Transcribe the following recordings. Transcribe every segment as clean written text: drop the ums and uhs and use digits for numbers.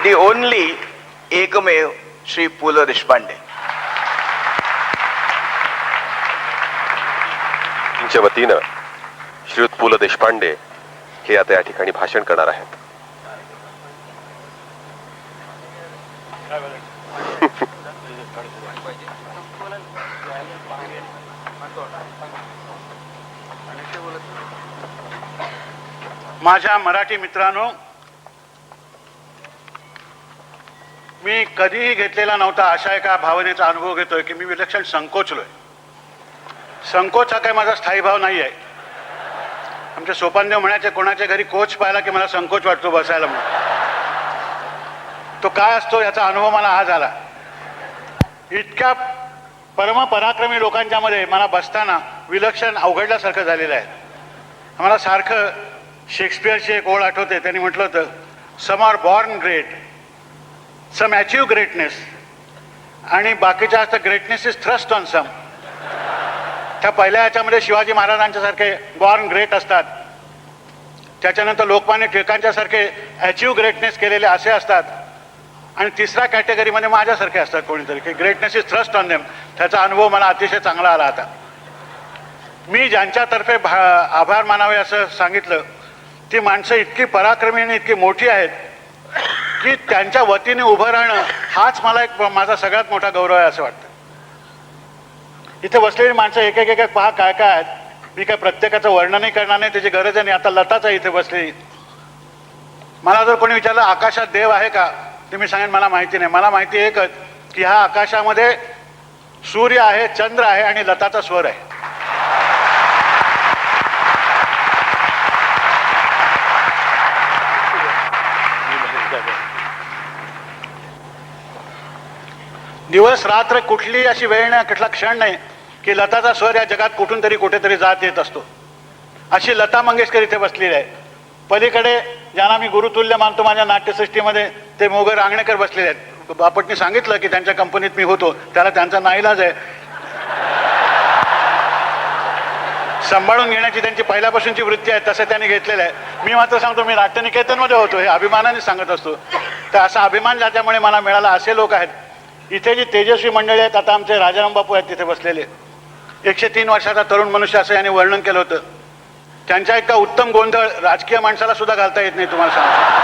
The only एकमेव श्री पु ल देशपांडे. तुमच्या वतीनं श्रीयुत पु ल देशपांडे हे आता या ठिकाणी भाषण करणार आहेत. माझ्या मराठी मित्रांनो, मी कधीही घेतलेला नव्हता अशा एका भावनेचा अनुभव घेतोय की मी विलक्षण संकोचलोय. संकोच हा काही माझा स्थायी भाव नाही आहे. आमचे सोपानदेव म्हणायचे कोणाच्या घरी कोच पाहिला की मला संकोच वाटतो बसायला म्हणून. तो काय असतो याचा अनुभव मला आज आला. इतक्या परमपराक्रमी लोकांच्या मध्ये मला बसताना विलक्षण अवघडल्यासारखं झालेलं आहे. आम्हाला सारखं शेक्सपियरची एक ओळ आठवते. त्यांनी म्हटलं होतं, some are born great, some achieve greatness, आणि बाकीच्या असतं greatness is thrust on some. त्या पहिल्या याच्यामध्ये शिवाजी महाराजांच्या सारखे बॉर्न ग्रेट असतात. त्याच्यानंतर लोकमान्य टिळकांच्या सारखे अचीव ग्रेटनेस केलेले असे असतात. आणि तिसऱ्या कॅटेगरीमध्ये माझ्यासारखे असतात कोणीतरी की greatness is thrust on them. त्याचा अनुभव मला अतिशय चांगला आला. आता मी ज्यांच्यातर्फे आभार मानावे असं सांगितलं, ती माणसं इतकी पराक्रमी आणि इतकी मोठी आहेत की त्यांच्या वतीने उभं राहणं हाच मला एक माझा सगळ्यात मोठा गौरव आहे असं वाटतं. इथे बसलेली माणसं एक एक एक पहा काय काय आहेत. मी काय प्रत्येकाचं वर्णनही करणार नाही, त्याची गरज नाही. आता लताच आहे इथे बसलेली. मला जर कोणी विचारलं आकाशात देव आहे का, तर मी सांगेन मला माहिती नाही. मला माहिती एकच की ह्या आकाशामध्ये सूर्य आहे, चंद्र आहे आणि लताचा स्वर आहे. दिवस रात्र कुठली अशी वेळ नाही, कुठला क्षण नाही की लताचा स्वर या जगात कुठून तरी कुठेतरी जात येत असतो. अशी लता मंगेशकर इथे बसलेली आहे. पलीकडे ज्यांना मी गुरुतुल्य मानतो माझ्या नाट्यसृष्टीमध्ये, ते मोगर रांगणेकर बसलेले आहेत. बापटने सांगितलं की त्यांच्या कंपनीत मी होतो, त्याला त्यांचा नाईलाज आहे. सांभाळून घेण्याची त्यांची पहिल्यापासूनची वृत्ती आहे, तसं त्यांनी घेतलेलं आहे. मी मात्र सांगतो मी नाट्यनिकेतनमध्ये होतो, हे अभिमानाने सांगत असतो. तर असा अभिमान ज्याच्यामुळे मला मिळाला असे लोक आहेत. इथे जी तेजस्वी मंडळी आहेत, आता आमचे राजाराम बापू आहेत तिथे बसलेले, 103 वर्षाचा तरुण मनुष्य असं यांनी वर्णन केलं होतं. त्यांच्या इतका उत्तम गोंधळ राजकीय माणसाला सुद्धा घालता येत नाही तुम्हाला सांगतो.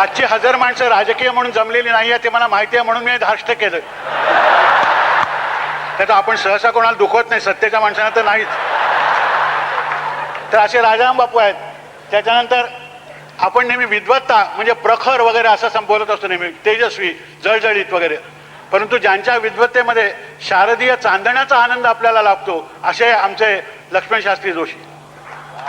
आजची 1000 माणसं राजकीय म्हणून जमलेली नाही आहे, ते मला माहिती आहे म्हणून मी धाष्ट केलं. त्यात आपण सहसा कोणाला दुखवत नाही, सत्तेच्या माणसांना तर नाहीच. तर असे राजाराम बापू आहेत. त्याच्यानंतर आपण नेहमी विद्वत्ता म्हणजे प्रखर वगैरे असं बोलत असतो, नेहमी तेजस्वी, जळजळीत वगैरे. परंतु ज्यांच्या विद्वत्तेमध्ये शारदीय चांदण्याचा आनंद आपल्याला लाभतो असे आमचे लक्ष्मण शास्त्री जोशी.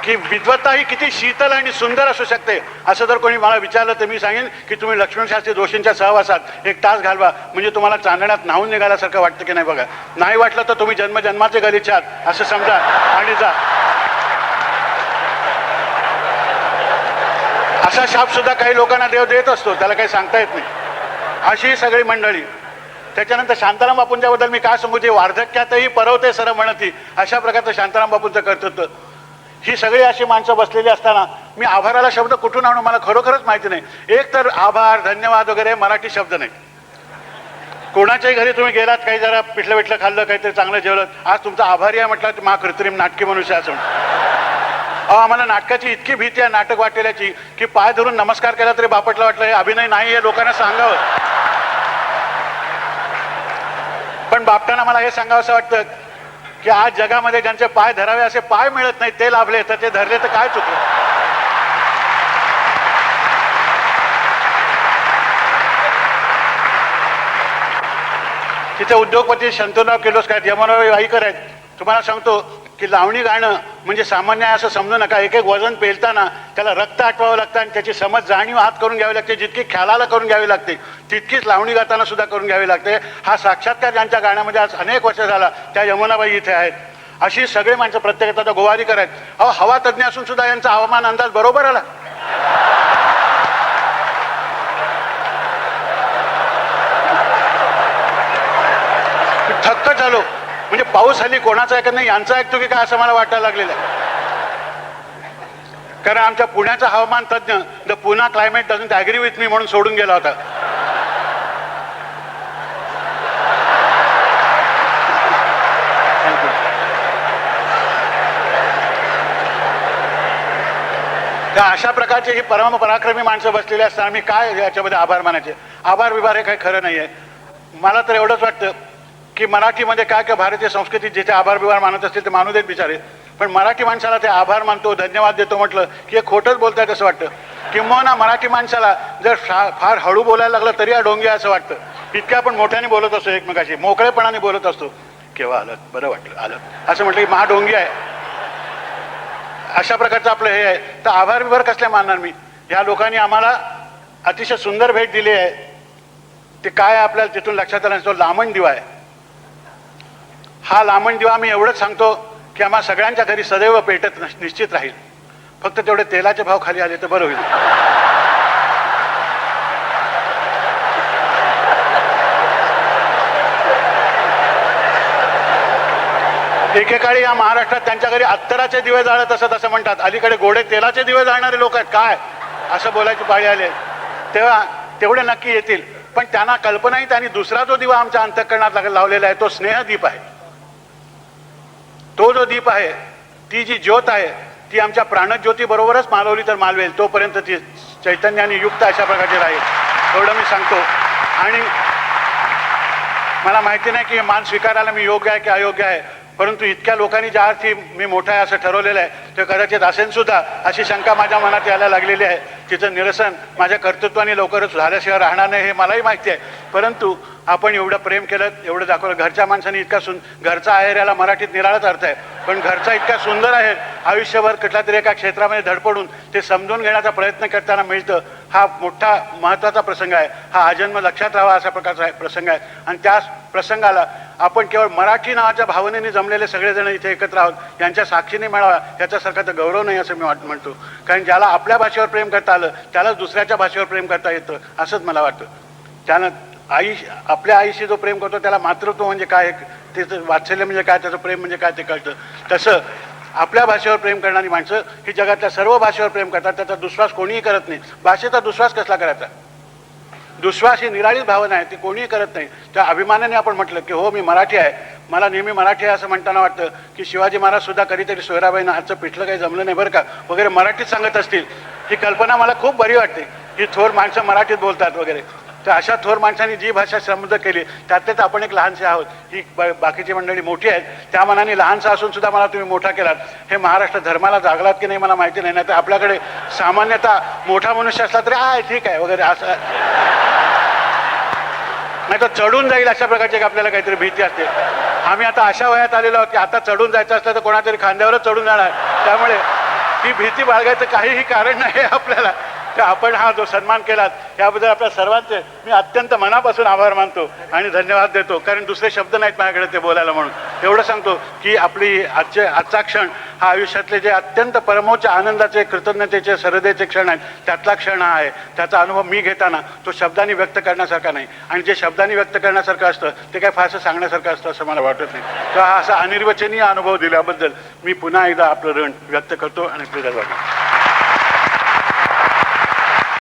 की विद्वत्ता ही किती शीतल आणि सुंदर असू शकते असं जर कोणी मला विचारलं तर मी सांगेन की तुम्ही लक्ष्मण शास्त्री जोशींच्या सहवासात 1 तास घालवा, म्हणजे तुम्हाला चांदण्यात न्हावून निघाल्यासारखं वाटतं की नाही बघा. नाही वाटलं तर तुम्ही जन्मजन्माचे गलिच्छ आहात असं समजा आणि जा. असा शाप सुद्धा काही लोकांना देव देत असतो, त्याला काही सांगता येत नाही. अशी सगळी मंडळी. त्याच्यानंतर शांताराम बापूंच्याबद्दल मी काय सांगू, जे वार्धक्यातही परवते सर म्हणती, अशा प्रकारचं शांताराम बापूंचं कर्तृत्व. ही सगळी अशी माणसं बसलेली असताना मी आभाराला शब्द कुठून आणू मला खरोखरच माहिती नाही. एक तर आभार, धन्यवाद वगैरे मराठी शब्द नाही. कोणाच्याही घरी तुम्ही गेलात, काही जरा पिठलं विठलं खाल्लं, काहीतरी चांगलं जेवलं, आज तुमचा आभारी आहे म्हटलं तर मा कृत्रिम नाटकी मनुष्य असं म्हणतो. आम्हाला नाटकाची इतकी भीती आहे नाटक वाटलेल्याची की पाय धरून नमस्कार केला तरी बापटला वाटलं हे अभिनय नाही, हे लोकांना सांगावं. पण बापटांना मला हे सांगावं असं वाटतं की आज जगामध्ये ज्यांचे पाय धरावे असे पाय मिळत नाही, ते लाभले, तर ते धरले तर काय चुकलं. तिथे उद्योगपती शंतनुराव किर्लोस्कर, यमनराव वाईकर आहेत. तुम्हाला सांगतो की लावणी गाणं म्हणजे सामान्य आहे असं समजू नका. एक एक वजन पेलताना त्याला रक्त आटवावं लागतं आणि त्याची समज जाणीव हात करून घ्यावी लागते. जितकी ख्यालाला करून घ्यावी लागते तितकीच लावणी गाताना सुद्धा करून घ्यावी लागते. हा साक्षात्कार ज्यांच्या गाण्यामध्ये आज अनेक वर्ष झाला त्या यमुनाबाई इथे आहेत. अशी सगळे माणसं, प्रत्येकाचा आता गोवारीकर आहेत. हवा तज्ज्ञ असून सुद्धा यांचा हवामान अंदाज बरोबर आला. थक्क वाचत आलो. म्हणजे पाऊस हल्ली कोणाचा ऐकत नाही, यांचा ऐकतो की काय असं मला वाटायला लागलेलं आहे. कारण आमच्या पुण्याचा हवामान तज्ज्ञ the Poona climate doesn't agree with me म्हणून सोडून गेला होता. त्या अशा प्रकारचे ही पराक्रमी माणसं बसलेली असताना मी काय याच्यामध्ये आभार मानायचे. आभार विभार हे काही खरं नाही आहे. मला तर एवढंच वाटतं की मराठीमध्ये काय काय भारतीय संस्कृतीत जिथे आभार विभार मानत असतील ते मानू देत बिचारे, पण मराठी माणसाला ते आभार मानतो धन्यवाद देतो म्हटलं की हे खोटंच बोलतायत असं वाटतं. किंबहुना मराठी माणसाला जर फार हळू बोलायला लागलं तरी डोंगी असं वाटतं. इतक्या आपण मोठ्याने बोलत असतो एकमेकाशी, मोकळेपणाने बोलत असतो. केव्हा आलं बरं वाटलं आलं असं म्हटलं की महाडोंगी आहे. अशा प्रकारचं आपलं हे आहे. तर आभार विभार कसले मानणार मी. या लोकांनी आम्हाला अतिशय सुंदर भेट दिली आहे. ते काय आपल्याला तिथून लक्षात आलं, तो लामण दिवा आहे. हा लामण दिवा मी एवढंच सांगतो की आम्हा सगळ्यांच्या घरी सदैव पेटत निश्चित राहील. फक्त तेवढे तेलाचे भाव खाली आले तर बरं होईल. एकेकाळी या महाराष्ट्रात त्यांच्या घरी अत्तराचे दिवे जाळत असत असं म्हणतात. अलीकडे गोडे तेलाचे दिवे जाळणारे लोक आहेत काय असं बोलायची पाळी आले. तेव्हा तेवढे नक्की येतील, पण त्यांना कल्पनाही त्यांनी दुसरा जो दिवा आमच्या अंतःकरणात लावलेला आहे तो स्नेहदीप आहे. तो जो दीप आहे, ती जी ज्योत आहे ती आमच्या प्राणज्योती बरोबरच मालवली तर मालवेल, तोपर्यंत ती चैतन्याने युक्त अशा प्रकारची राहील एवढं मी सांगतो. आणि मला माहिती नाही की मान स्वीकारायला मी योग्य आहे की अयोग्य आहे, परंतु इतक्या लोकांनी ज्या अर्थी मी मोठा आहे असं ठरवलेलं आहे ते कदाचित असेल सुद्धा अशी शंका माझ्या मनात यायला लागलेली आहे. तिचं निरसन माझ्या कर्तृत्वाने लवकरच झाल्याशिवाय राहणार नाही हे मलाही माहिती आहे. परंतु आपण एवढं प्रेम केलं, एवढं दाखवलं. घरच्या माणसाने इतका घरचा आहेर याला मराठीत निराळाच अर्थ आहे, पण घरचा इतका सुंदर आहे आयुष्यभर कुठल्या तरी एका क्षेत्रामध्ये धडपडून ते समजून घेण्याचा प्रयत्न करताना मिळतं. हा मोठा महत्त्वाचा प्रसंग आहे. हा आजन्म लक्षात राहावा अशा प्रकारचा प्रसंग आहे. आणि त्या प्रसंगाला आपण केवळ मराठी नावाच्या भावनेने जमलेले सगळेजण इथे एकत्र आहोत यांच्या साक्षीने मिळावा याच्यासारखा तर गौरव नाही असं मी म्हणतो. कारण ज्याला आपल्या भाषेवर प्रेम करता आलं त्यालाच दुसऱ्याच्या भाषेवर प्रेम करता येतं असंच मला वाटतं. त्यानं आपल्या आईशी जो प्रेम करतो त्याला मातृत्व म्हणजे काय, त्याचं वात्सल्य म्हणजे काय, त्याचं प्रेम म्हणजे काय ते कळतं. तसं आपल्या भाषेवर प्रेम करणारी माणसं ही जगातल्या सर्व भाषेवर प्रेम करतात. त्याचा दुश्वास कोणीही करत नाही. भाषेचा दुश्वास कसला करायचा. दुश्वास ही निराळीच भावना आहे, ती कोणीही करत नाही. त्या अभिमानाने आपण म्हटलं की हो मी मराठी आहे, मला नेहमी मराठी आहे असं म्हणताना वाटतं की शिवाजी महाराज सुद्धा कधीतरी सोयराबाईंना आजचं पिठलं काही जमलं नाही बरं का वगैरे मराठीत सांगत असतील. ही कल्पना मला खूप बरी वाटते की थोर माणसं मराठीत बोलतात वगैरे. तर अशा थोर माणसांनी जी भाषा समृद्ध केली त्यातलेच आपण एक लहानसे आहोत. ही बाकीची मंडळी मोठी आहेत, त्या मनाने लहानसा असून सुद्धा मला तुम्ही मोठा केलात. हे महाराष्ट्र धर्माला जागलात की नाही मला माहिती नाही. तर आपल्याकडे सामान्यतः मोठा मनुष्य असला तरी ठीक आहे वगैरे असं नाही तर चढून जाईल अशा प्रकारची एक आपल्याला काहीतरी भीती असते. आम्ही आता अशा वयात आलेलो आहोत की आता चढून जायचं असलं तर कोणातरी खांद्यावरच चढून जाणार. त्यामुळे ही भीती बाळगायचं काहीही कारण नाही आपल्याला. तर आपण हा जो सन्मान केलात याबद्दल आपल्या सर्वांचे मी अत्यंत मनापासून आभार मानतो आणि धन्यवाद देतो. कारण दुसरे शब्द नाहीत माझ्याकडे ते बोलायला. म्हणून एवढं सांगतो की आपली आजचा क्षण हा आयुष्यातले जे अत्यंत परमोच्च आनंदाचे कृतज्ञतेचे श्रद्धेचे क्षण आहेत त्यातला क्षण हा आहे. त्याचा अनुभव मी घेताना तो शब्दांनी व्यक्त करण्यासारखा नाही. आणि जे शब्दांनी व्यक्त करण्यासारखं असतं ते काय फारसं सांगण्यासारखं असतं असं मला वाटत नाही. तर हा असा अनिर्वचनीय अनुभव दिल्याबद्दल मी पुन्हा एकदा आपलं ऋण व्यक्त करतो आणि कृतज्ञ वाटतो.